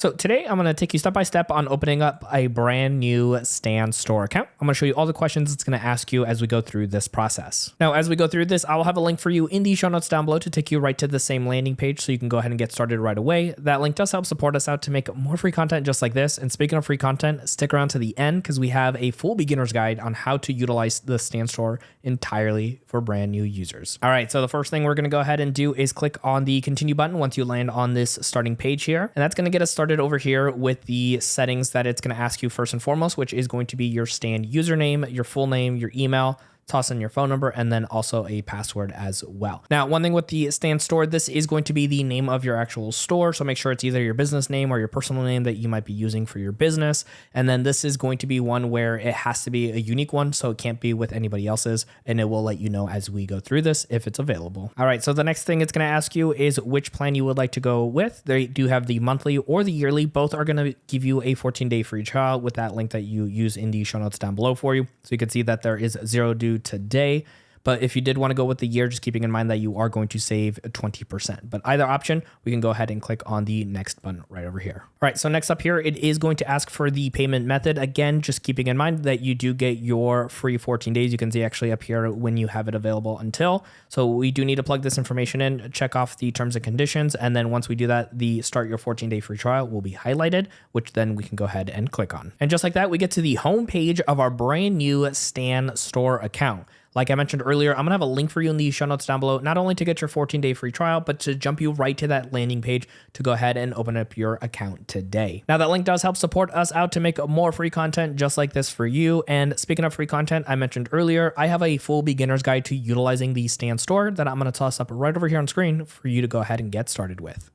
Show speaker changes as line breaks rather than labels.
So today I'm going to take you step by step on opening up a brand new Stan Store account. I'm going to show you all the questions it's going to ask you as we go through this process. Now, as we go through this, I will have a link for you in the show notes down below to take you right to the same landing page so you can go ahead and get started right away. That link does help support us out to make more free content just like this. And speaking of free content, stick around to the end because we have a full beginner's guide on how to utilize the Stan Store entirely for brand new users. All right, so the first thing we're going to go ahead and do is click on the continue button once you land on this starting page here. And that's going to get us started over here with the settings that it's going to ask you first and foremost, which is going to be your Stan username, your full name, your email, toss in your phone number, and then also a password as well. Now, one thing with the Stan Store, this is going to be the name of your actual store. So make sure it's either your business name or your personal name that you might be using for your business. And then this is going to be one where it has to be a unique one. So it can't be with anybody else's. And it will let you know as we go through this if it's available. All right. So the next thing it's going to ask you is which plan you would like to go with. They do have the monthly or the yearly. Both are going to give you a 14-day free trial with that link that you use in the show notes down below for you. So you can see that there is zero due today. But if you did want to go with the year, just keeping in mind that you are going to save 20%. But either option, we can go ahead and click on the next button right over here. All right, so next up here, it is going to ask for the payment method. Again, just keeping in mind that you do get your free 14 days. You can see actually up here when you have it available until. So we do need to plug this information in, check off the terms and conditions. And then once we do that, the start your 14-day free trial will be highlighted, which then we can go ahead and click on. And just like that, we get to the home page of our brand new Stan Store account. Like I mentioned earlier, I'm going to have a link for you in the show notes down below, not only to get your 14-day free trial, but to jump you right to that landing page to go ahead and open up your account today. Now, that link does help support us out to make more free content just like this for you. And speaking of free content, I mentioned earlier, I have a full beginner's guide to utilizing the Stan Store that I'm going to toss up right over here on screen for you to go ahead and get started with.